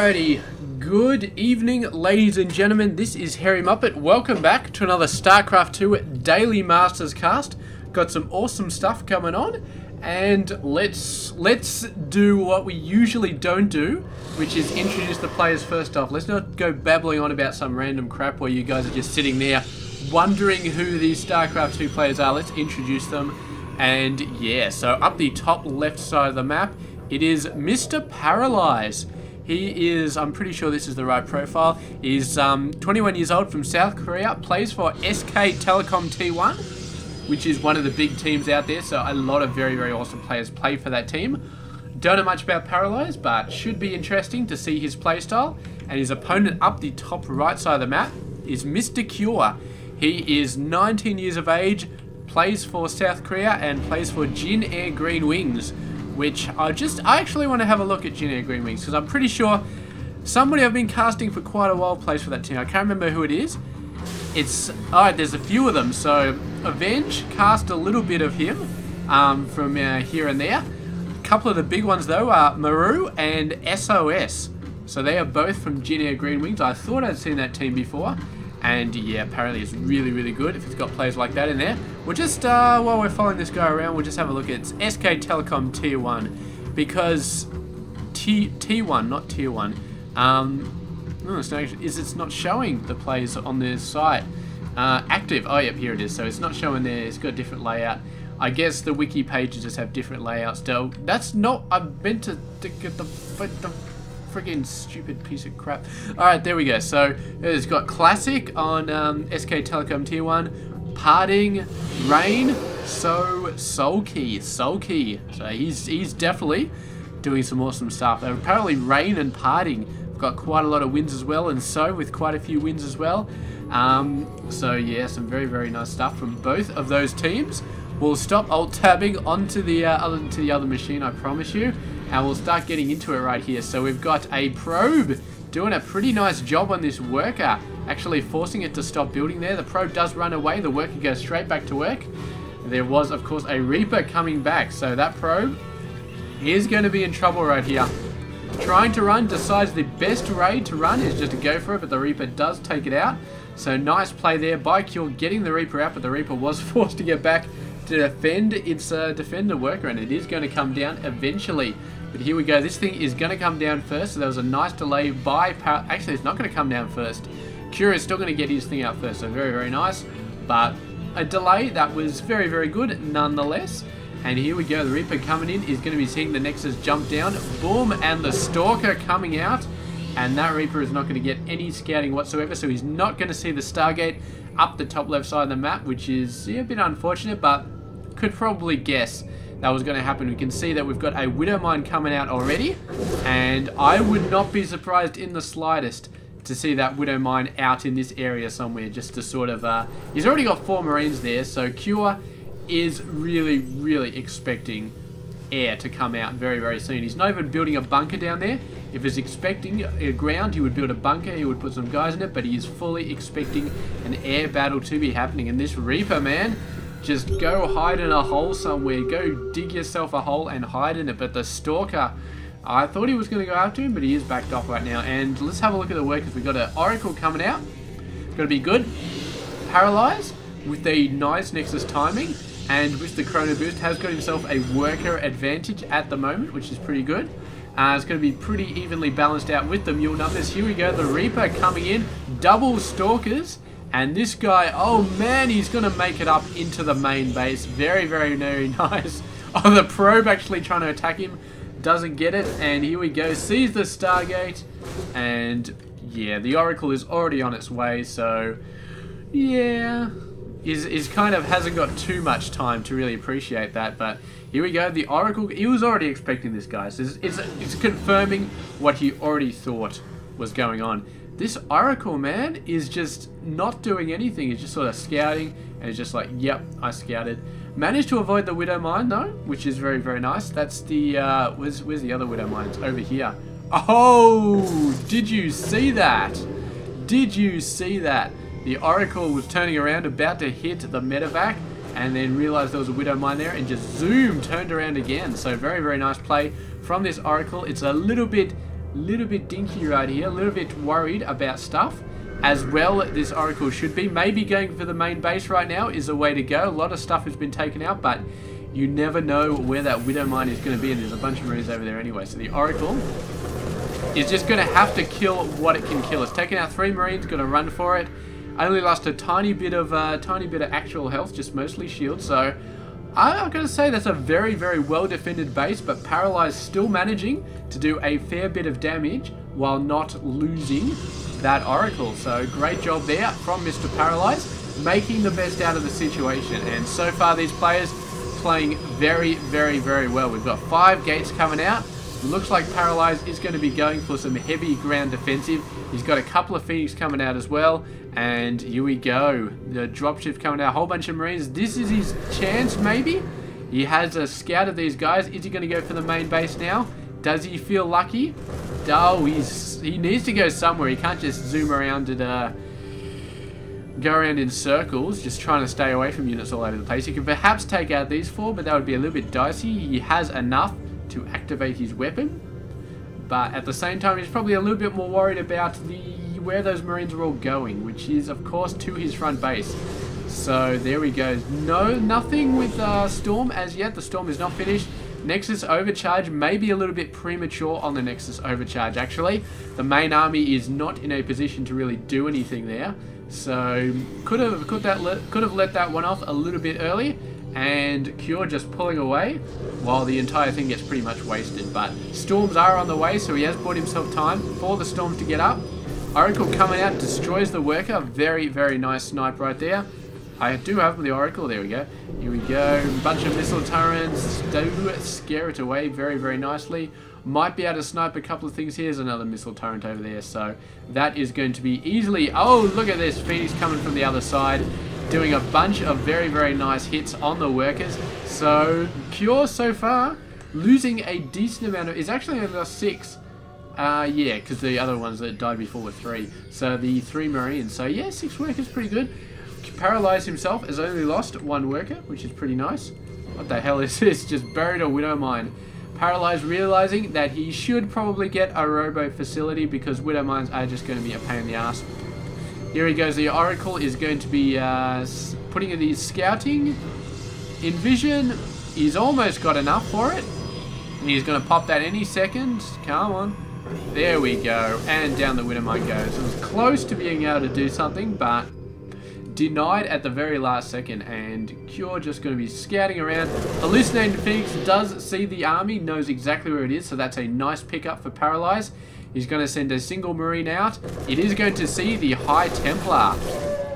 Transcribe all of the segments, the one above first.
Alrighty, good evening ladies and gentlemen, this is Harry Muppet. Welcome back to another Starcraft 2 Daily Masters cast. Got some awesome stuff coming on, and let's do what we usually don't do, which is introduce the players first off. Let's not go babbling on about some random crap where you guys are just sitting there wondering who these Starcraft 2 players are. Let's introduce them. And yeah, so up the top left side of the map, it is Mr. ParalyzE. He is, I'm pretty sure this is the right profile, he's 21 years old from South Korea, plays for SK Telecom T1, which is one of the big teams out there, so a lot of very, very awesome players play for that team. Don't know much about ParalyzE, but should be interesting to see his playstyle. And his opponent up the top right side of the map is Mr. Cure. He is 19 years of age, plays for South Korea, and plays for Jin Air Green Wings, which I actually want to have a look at Jin Air Green Wings, because I'm pretty sure somebody I've been casting for quite a while plays for that team. I can't remember who it is. It's, alright, there's a few of them. So, Avenge cast a little bit of him from here and there. A couple of the big ones, though, are Maru and SOS. So they are both from Jin Air Green Wings. I thought I'd seen that team before. And yeah, apparently it's really, really good if it's got players like that in there. We'll just, while we're following this guy around, we'll just have a look at SK Telecom Tier 1. Because T1, not Tier 1. No, it's not showing the players on their site. Active, oh yep, here it is. So it's not showing there, it's got a different layout. I guess the wiki pages just have different layouts still. That's not, I meant to get the friggin' stupid piece of crap. Alright, there we go. So it's got Classic on SK Telecom Tier 1, Parting, Rain, Sulky. So he's definitely doing some awesome stuff. Apparently Rain and Parting have got quite a lot of wins as well, and So with quite a few wins as well. So yeah, some very, very nice stuff from both of those teams. We'll stop alt-tabbing onto the other machine, I promise you. And we'll start getting into it right here. So we've got a probe doing a pretty nice job on this worker, actually forcing it to stop building there. The probe does run away, the worker goes straight back to work. There was, of course, a Reaper coming back, so that probe is going to be in trouble right here. Trying to run, decides the best raid to run is just to go for it, but the Reaper does take it out. So nice play there by Cure, getting the Reaper out, but the Reaper was forced to get back to defend its defender worker, and it is going to come down eventually. But here we go, this thing is going to come down first, so there was a nice delay by actually it's not going to come down first. Cure is still going to get his thing out first, so very, very nice. But a delay that was very, very good nonetheless. And here we go, the Reaper coming in is going to be seeing the Nexus jump down, boom, and the Stalker coming out. And that Reaper is not going to get any scouting whatsoever, so he's not going to see the Stargate up the top left side of the map, which is a bit unfortunate, but could probably guess that was going to happen. We can see that we've got a Widow Mine coming out already, and I would not be surprised in the slightest to see that Widow Mine out in this area somewhere, just to sort of, he's already got 4 Marines there, so Cure is really, really expecting air to come out very, very soon. He's not even building a bunker down there. If he's expecting a ground, he would build a bunker, he would put some guys in it, but he is fully expecting an air battle to be happening. And this Reaper, man, just go hide in a hole somewhere. Go dig yourself a hole and hide in it. But the Stalker, I thought he was going to go after him, but he is backed off right now. And let's have a look at the workers. We've got an Oracle coming out. It's going to be good. ParalyzE with the nice Nexus timing and with the Chrono Boost has got himself a worker advantage at the moment, which is pretty good. It's going to be pretty evenly balanced out with the mule numbers. Here we go, the Reaper coming in, double Stalkers. And this guy, oh man, he's going to make it up into the main base. Very, very, very nice. Oh, the probe actually trying to attack him. Doesn't get it. And here we go. Sees the Stargate. And yeah, the Oracle is already on its way. So yeah, is kind of hasn't got too much time to really appreciate that. But here we go. The Oracle, he was already expecting this guy. So it's confirming what he already thought was going on. This Oracle, man, is just not doing anything. He's just sort of scouting, and he's just like, yep, I scouted. Managed to avoid the Widow Mine, though, which is very, very nice. That's the, where's the other Widow Mine? It's over here. Oh, did you see that? Did you see that? The Oracle was turning around, about to hit the medevac, and then realized there was a Widow Mine there, and just zoom, turned around again. So very, very nice play from this Oracle. It's a little bit little bit dinky right here, a little bit worried about stuff. As well, this Oracle should be. Maybe going for the main base right now is the way to go. A lot of stuff has been taken out, but you never know where that Widow Mine is going to be, and there's a bunch of Marines over there anyway. So the Oracle is just going to have to kill what it can kill. It's taken out 3 Marines, going to run for it. Only lost a tiny bit of actual health, just mostly shield. So I'm going to say that's a very, very well defended base, but ParalyzE still managing to do a fair bit of damage while not losing that Oracle. So great job there from Mr. ParalyzE, making the best out of the situation. And so far these players playing very, very, very well. We've got 5 gates coming out. Looks like ParalyzE is going to be going for some heavy ground defensive. He's got a couple of Phoenix coming out as well. And here we go. The dropship coming out. A whole bunch of Marines. This is his chance, maybe. He has a scout of these guys. Is he going to go for the main base now? Does he feel lucky? Oh, he needs to go somewhere. He can't just zoom around and go around in circles, just trying to stay away from units all over the place. He could perhaps take out these 4, but that would be a little bit dicey. He has enough to activate his weapon, but at the same time he's probably a little bit more worried about where those Marines are all going, which is of course to his front base. So there we go. Nothing with Storm as yet. The Storm is not finished. Nexus overcharge may be a little bit premature on the Nexus overcharge actually. The main army is not in a position to really do anything there, so could have let that one off a little bit early. And Cure just pulling away while the entire thing gets pretty much wasted. But storms are on the way, so he has bought himself time for the storms to get up. Oracle coming out, destroys the worker. Very, very nice snipe right there. I do have the Oracle. There we go. Here we go. Bunch of missile turrets. Do scare it away very, very nicely. Might be able to snipe a couple of things. Here's another missile turret over there. So that is going to be easily... Oh, look at this. Phoenix coming from the other side, doing a bunch of very, very nice hits on the workers. So Cure so far losing a decent amount of... Is actually only lost 6. Yeah, because the other ones that died before were 3. So the 3 Marines. So yeah, 6 workers, pretty good. ParalyzE himself has only lost 1 worker, which is pretty nice. What the hell is this? Just buried a Widow Mine. ParalyzE realizing that he should probably get a robo facility because Widow Mines are just going to be a pain in the ass. Here he goes. The Oracle is going to be putting in the scouting. Envision, he's almost got enough for it. And he's going to pop that any second. Come on. There we go. And down the Widow Mine goes. It was close to being able to do something, but denied at the very last second. And Cure just going to be scouting around. Hallucinating Phoenix does see the army, knows exactly where it is, so that's a nice pickup for ParalyzE. He's going to send a single Marine out. It is going to see the High Templar,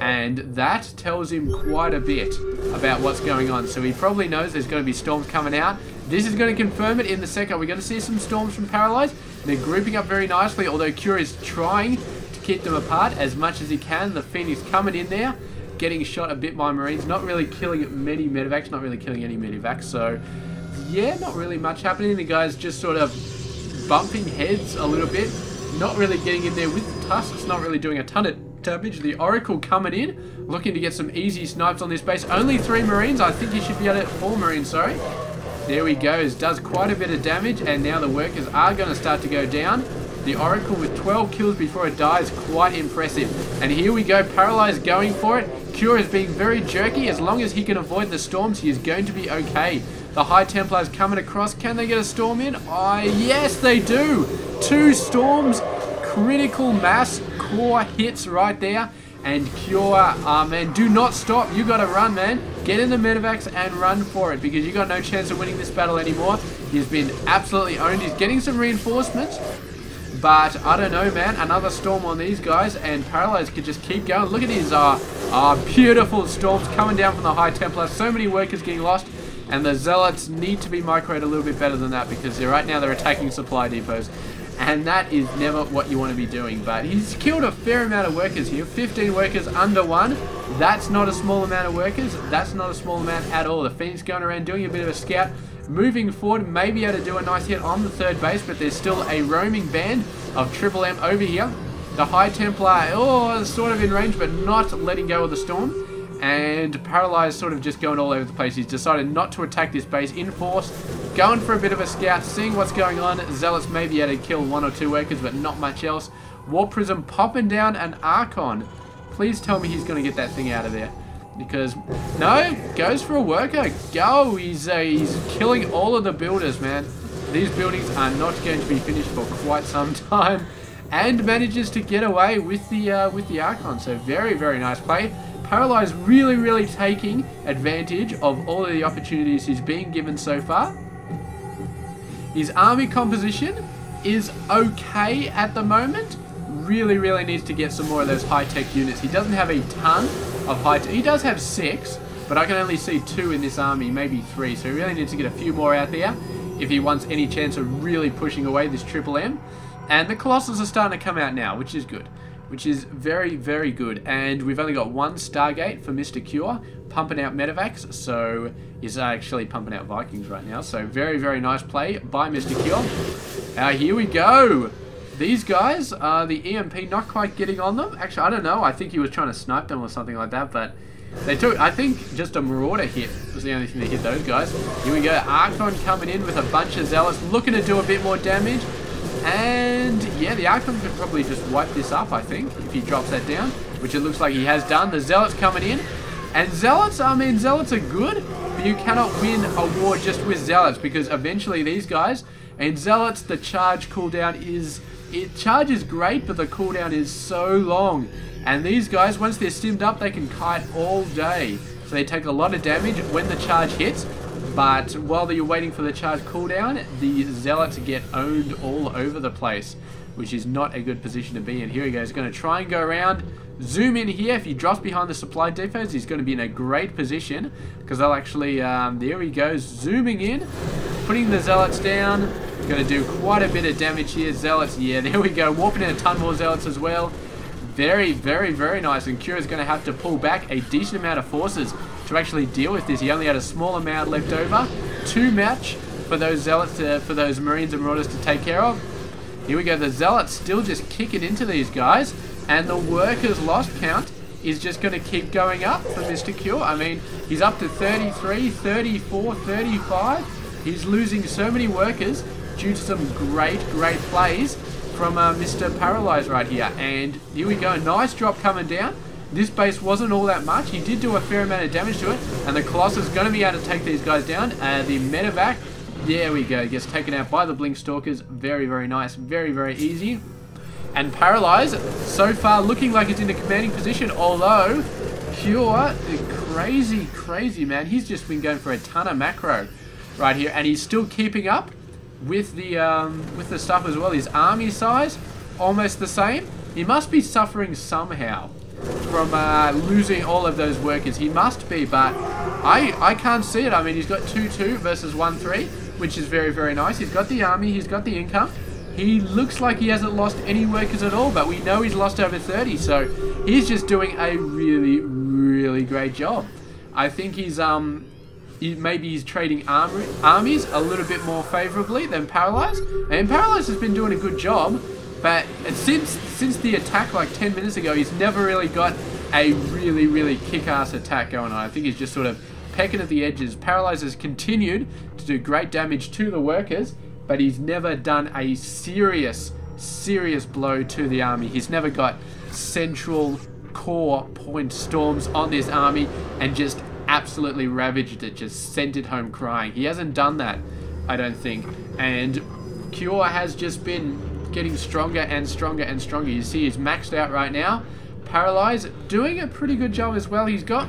and that tells him quite a bit about what's going on. So he probably knows there's going to be storms coming out. This is going to confirm it in the second. We're going to see some storms from ParalyzE. They're grouping up very nicely, although Cure is trying to keep them apart as much as he can. The Phoenix coming in there, getting shot a bit by Marines, not really killing many medevacs, not really killing any medevacs. So yeah, not really much happening. The guys just sort of bumping heads a little bit, not really getting in there with the tusks, not really doing a ton of damage. The Oracle coming in, looking to get some easy snipes on this base. Only 3 Marines. I think he should be able to... 4 Marines, sorry. There he goes. Does quite a bit of damage, and now the workers are going to start to go down. The Oracle with 12 kills before it dies, quite impressive. And here we go, ParalyzE going for it. Cure is being very jerky. As long as he can avoid the storms, he is going to be okay. The High Templars coming across. Can they get a storm in? Yes, they do. 2 storms. Critical mass core hits right there. And Cure, man, do not stop. You got to run, man. Get in the medevacs and run for it, because you got no chance of winning this battle anymore. He's been absolutely owned. He's getting some reinforcements, but I don't know, man. Another storm on these guys, and ParalyzE could just keep going. Look at these beautiful storms coming down from the High Templar. So many workers getting lost. And the Zealots need to be microed a little bit better than that, because right now they're attacking supply depots. And that is never what you want to be doing. But he's killed a fair amount of workers here. 15 workers under 1. That's not a small amount of workers. That's not a small amount at all. The Phoenix going around doing a bit of a scout. Moving forward, may be able to do a nice hit on the 3rd base, but there's still a roaming band of Triple M over here. The High Templar, sort of in range, but not letting go of the storm. And ParalyzE sort of just going all over the place. He's decided not to attack this base in force. going for a bit of a scout, seeing what's going on. Zealots may be able to kill 1 or 2 workers, but not much else. Warp Prism popping down an Archon. Please tell me he's going to get that thing out of there. Because, no, goes for a worker. Go! He's killing all of the builders, man. These buildings are not going to be finished for quite some time. And manages to get away with the Archon. So very, very nice play. ParalyzE really, really taking advantage of all of the opportunities he's being given so far. His army composition is okay at the moment. Really, really needs to get some more of those high-tech units. He doesn't have a ton of high-tech. He does have 6, but I can only see 2 in this army, maybe 3. So he really needs to get a few more out there if he wants any chance of really pushing away this Triple M. And the Colossus are starting to come out now, which is good. Which is very, very good. And we've only got 1 Stargate for Mr. Cure, pumping out Medivacs. So he's actually pumping out Vikings right now. So very, very nice play by Mr. Cure. Here we go. These guys, the EMP not quite getting on them. Actually, I don't know. I think he was trying to snipe them or something like that. But they took, I think, just a Marauder hit was the only thing that hit those guys. Here we go. Archon coming in with a bunch of Zealots, looking to do a bit more damage. And yeah, the Archon could probably just wipe this up, I think, if he drops that down, which it looks like he has done. The Zealots coming in. And Zealots, I mean, Zealots are good, but you cannot win a war just with Zealots, because eventually these guys, and Zealots, the charge cooldown is, it charges great, but the cooldown is so long. And these guys, once they're stimmed up, they can kite all day. So they take a lot of damage when the charge hits. But while you're waiting for the charge cooldown, the Zealots get owned all over the place, which is not a good position to be in. Here he goes. He's going to try and go around, zoom in here. If he drops behind the supply depots, he's going to be in a great position, because they'll actually, there he goes, zooming in, putting the Zealots down. Going to do quite a bit of damage here. Zealots, yeah, there we go. Warping in a ton more Zealots as well. Very, very, very nice. And Cure is going to have to pull back a decent amount of forces to actually deal with this. He only had a small amount left over. Too much for those Zealots, for those Marines and Marauders to take care of. Here we go. The Zealots still just kicking into these guys. And the workers lost count is just going to keep going up for Mr. Cure. I mean, he's up to 33, 34, 35. He's losing so many workers due to some great, great plays from Mr. ParalyzE right here. And here we go. Nice drop coming down. This base wasn't all that much. He did do a fair amount of damage to it. And the Colossus is going to be able to take these guys down. The Medivac, there we go. Gets taken out by the Blink Stalkers. Very, very nice. Very, very easy. And ParalyzE, so far, looking like it's in a commanding position. Although, Cure, crazy, crazy, man. He's just been going for a ton of macro right here. And he's still keeping up with the stuff as well. His army size, almost the same. He must be suffering somehow from losing all of those workers. He must be, but I can't see it. I mean, he's got 2-2 versus 1-3, which is very, very nice. He's got the army, he's got the income. He looks like he hasn't lost any workers at all, but we know he's lost over 30, so he's just doing a really, really great job. I think he's maybe he's trading armies a little bit more favorably than ParalyzE. And ParalyzE has been doing a good job, but since the attack like 10 minutes ago, he's never really got a really, really kick-ass attack going on. I think he's just sort of pecking at the edges. ParalyzE has continued to do great damage to the workers, but he's never done a serious blow to the army. He's never got central core point storms on this army and just absolutely ravaged it, just sent it home crying. He hasn't done that, I don't think. And Cure has just been getting stronger and stronger and stronger. You see he's maxed out right now. ParalyzE doing a pretty good job as well. He's got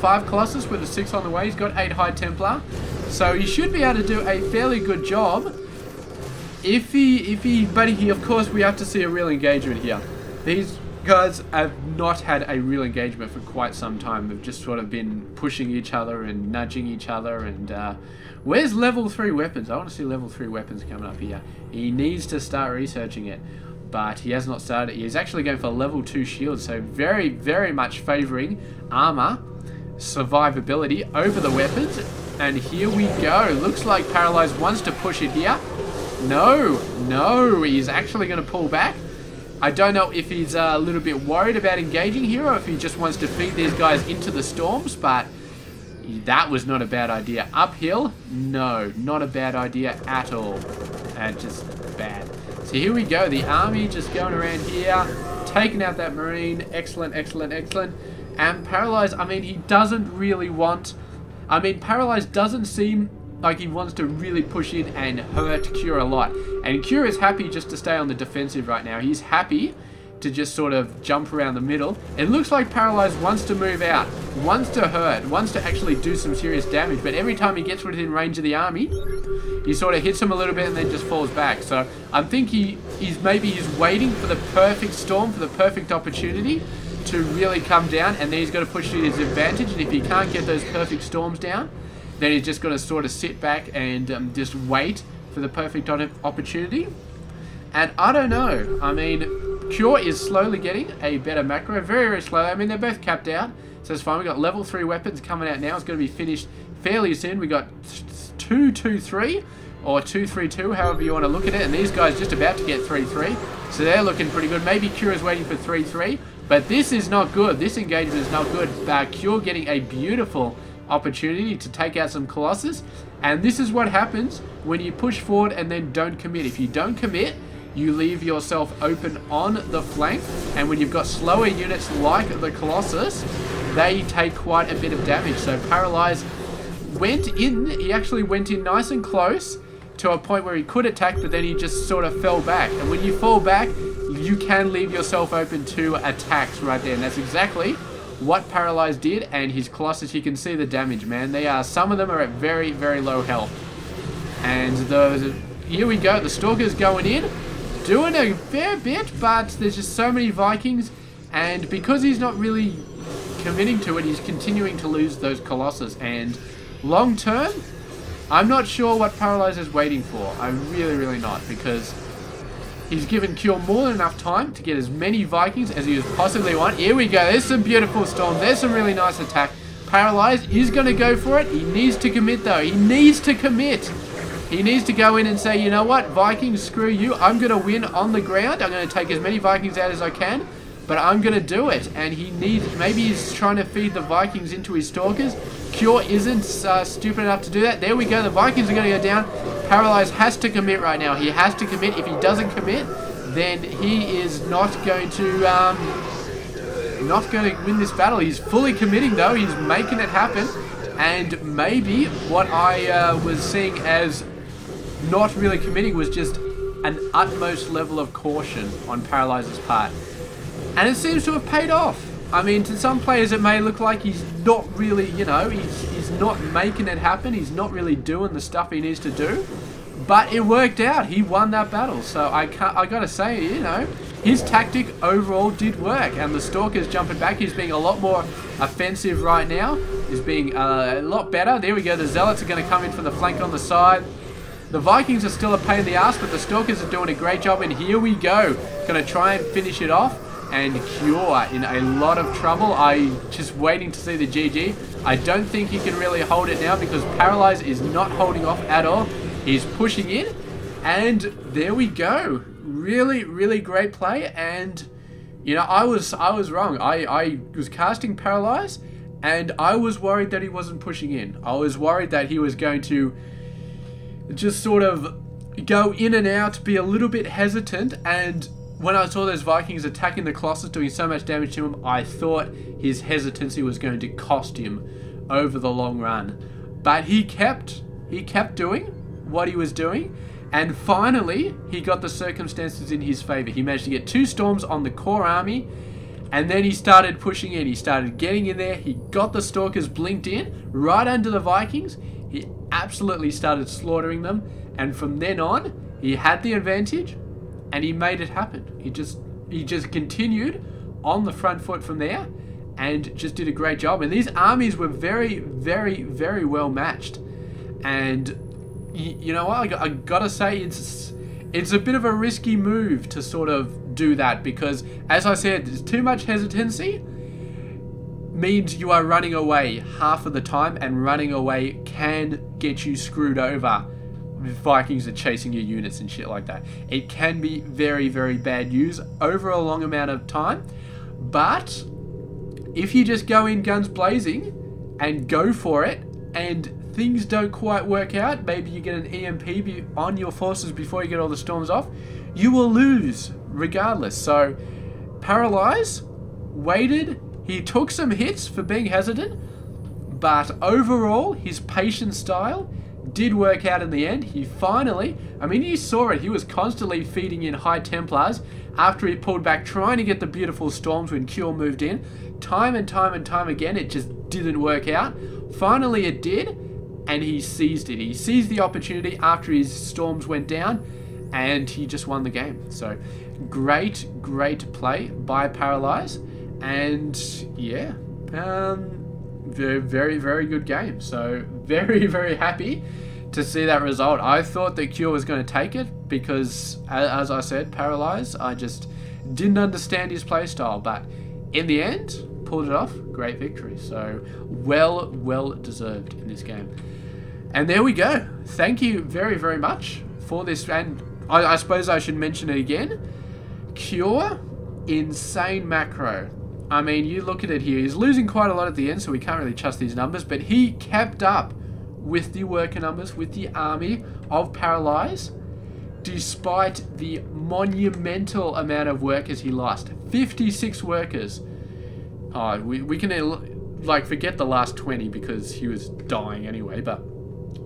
5 Colossus with a 6 on the way. He's got 8 High Templar. So he should be able to do a fairly good job. But of course, we have to see a real engagement here. These guys have not had a real engagement for quite some time. They've just sort of been pushing each other and nudging each other. And where's level 3 weapons? I want to see level 3 weapons coming up here. He needs to start researching it, but he has not started. He's actually going for level 2 shields, so very, very much favoring armor survivability over the weapons. And here we go. Looks like ParalyzE wants to push it here. No, he's actually going to pull back. I don't know if he's a little bit worried about engaging here, or if he just wants to feed these guys into the storms, but That was not a bad idea. Uphill? No, not a bad idea at all. Just bad. So here we go. The army just going around here, taking out that Marine. Excellent, excellent, excellent. And ParalyzE, I mean, he doesn't really want... I mean, ParalyzE doesn't seem like he wants to really push in and hurt Cure a lot. And Cure is happy just to stay on the defensive right now. He's happy to just sort of jump around the middle. It looks like ParalyzE wants to move out, wants to hurt, wants to actually do some serious damage. But every time he gets within range of the army, he sort of hits him a little bit and then just falls back. So I think he's waiting for the perfect storm, for the perfect opportunity to really come down, and then he's got to push to his advantage. And if he can't get those perfect storms down, then he's just got to sort of sit back and just wait for the perfect opportunity. And I don't know. I mean, Cure is slowly getting a better macro, very, very slowly. I mean, they're both capped out, so it's fine. We've got level 3 weapons coming out now. It's going to be finished fairly soon. We got 2-2-3 or 2-3-2, however you want to look at it. And these guys just about to get 3-3, so they're looking pretty good. Maybe Cure is waiting for 3-3. But this is not good. This engagement is not good. Cure getting a beautiful opportunity to take out some Colossus. And this is what happens when you push forward and then don't commit. If you don't commit, you leave yourself open on the flank. And when you've got slower units like the Colossus, they take quite a bit of damage. So ParalyzE went in. He actually went in nice and close to a point where he could attack, but then he just sort of fell back. And when you fall back, you can leave yourself open to attacks right there. And that's exactly what ParalyzE did. And his Colossus, you can see the damage, man. They are, some of them are at very, very low health. And here we go. The Stalker's going in, doing a fair bit, but there's just so many Vikings. And because he's not really committing to it, he's continuing to lose those Colossus. And long term, I'm not sure what ParalyzE is waiting for. I'm really, really not, because he's given Cure more than enough time to get as many Vikings as he possibly want. Here we go. There's some beautiful storms. There's some really nice attack. ParalyzE is going to go for it. He needs to commit, though. He needs to commit. He needs to go in and say, you know what, Vikings, screw you. I'm going to win on the ground. I'm going to take as many Vikings out as I can, but I'm going to do it. And he needs, maybe he's trying to feed the Vikings into his Stalkers. Cure isn't stupid enough to do that. There we go. The Vikings are going to go down. ParalyzE has to commit right now. He has to commit. If he doesn't commit, then he is not going to win this battle. He's fully committing, though. He's making it happen. And maybe what I was seeing as not really committing was just an utmost level of caution on ParalyzE's part. And it seems to have paid off. I mean, to some players it may look like he's not really, you know, he's not making it happen. He's not really doing the stuff he needs to do. But it worked out. He won that battle. So I gotta say, you know, his tactic overall did work. And the Stalker's jumping back. He's being a lot more offensive right now. He's being a lot better. There we go. The Zealots are going to come in from the flank on the side. The Vikings are still a pain in the ass, but the Stalkers are doing a great job. And here we go. Going to try and finish it off. And Cure in a lot of trouble. I'm just waiting to see the GG. I don't think he can really hold it now because ParalyzE is not holding off at all. He's pushing in. And there we go. Really, really great play. And, you know, I was wrong. I was casting ParalyzE and I was worried that he wasn't pushing in. I was worried that he was going to just sort of go in and out, be a little bit hesitant, and when I saw those Vikings attacking the Colossus, doing so much damage to him, I thought his hesitancy was going to cost him over the long run. But he kept doing what he was doing, and finally, he got the circumstances in his favor. He managed to get 2 storms on the core army, and then he started pushing in. He started getting in there. He got the Stalkers blinked in, right under the Vikings. He absolutely started slaughtering them, and from then on, he had the advantage. And he made it happen. He just continued on the front foot from there and just did a great job. And these armies were very, very, very well matched. And you know what? I gotta say it's a bit of a risky move to sort of do that because, as I said, there's too much hesitancy means you are running away half of the time, and running away can get you screwed over. Vikings are chasing your units and shit like that. It can be very, very bad news over a long amount of time. But if you just go in guns blazing and go for it, and things don't quite work out, maybe you get an EMP on your forces before you get all the storms off, you will lose regardless. So ParalyzE waited, he took some hits for being hesitant, but overall his patient style did work out in the end. He finally, I mean, you saw it, he was constantly feeding in high Templars after he pulled back, trying to get the beautiful storms when Cure moved in. Time and time again, it just didn't work out. Finally it did, and he seized it. He seized the opportunity after his storms went down, and he just won the game. So great play by ParalyzE, and yeah, very good game. So very happy to see that result. I thought that Cure was going to take it because, as I said, ParalyzE, I just didn't understand his playstyle, but in the end, pulled it off. Great victory. So well deserved in this game. And there we go. Thank you very much for this. And I suppose I should mention it again. Cure, insane macro. I mean, you look at it here. He's losing quite a lot at the end, so we can't really trust these numbers. But he kept up with the worker numbers, with the army of ParalyzE, despite the monumental amount of workers he lost. 56 workers. Oh, we can like forget the last 20 because he was dying anyway, but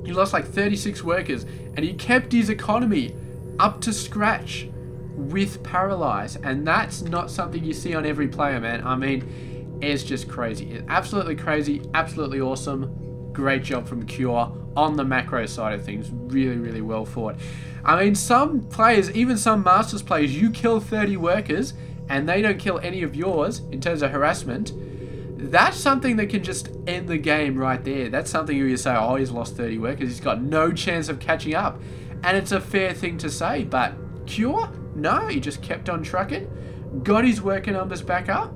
he lost like 36 workers, and he kept his economy up to scratch with ParalyzE, and that's not something you see on every player, man. I mean, it's just crazy. It's absolutely crazy, absolutely awesome. Great job from Cure on the macro side of things. Really well fought. I mean, some players, even some Masters players, you kill 30 workers and they don't kill any of yours in terms of harassment. That's something that can just end the game right there. That's something you say, oh, he's lost 30 workers, he's got no chance of catching up. And it's a fair thing to say, but Cure, no, he just kept on trucking, got his worker numbers back up,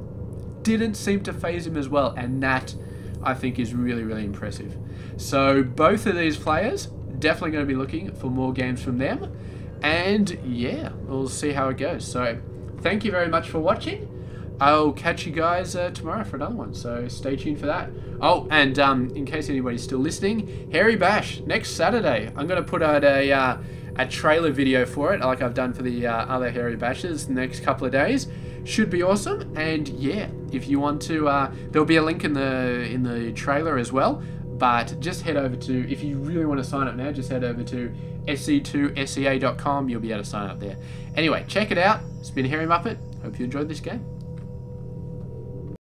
didn't seem to phase him as well, and that, I think, is really impressive. So both of these players, definitely going to be looking for more games from them, and yeah, we'll see how it goes. So thank you very much for watching. I'll catch you guys tomorrow for another one, so stay tuned for that. Oh, and in case anybody's still listening, Hairy Bash, next Saturday. I'm going to put out a trailer video for it, like I've done for the other Hairy Bashes, the next couple of days. Should be awesome, and yeah, if you want to, there'll be a link in the trailer as well, but just head over to, if you really want to sign up now, just head over to SC2SEA.com, you'll be able to sign up there. Anyway, check it out. It's been Hairy Muppet. Hope you enjoyed this game.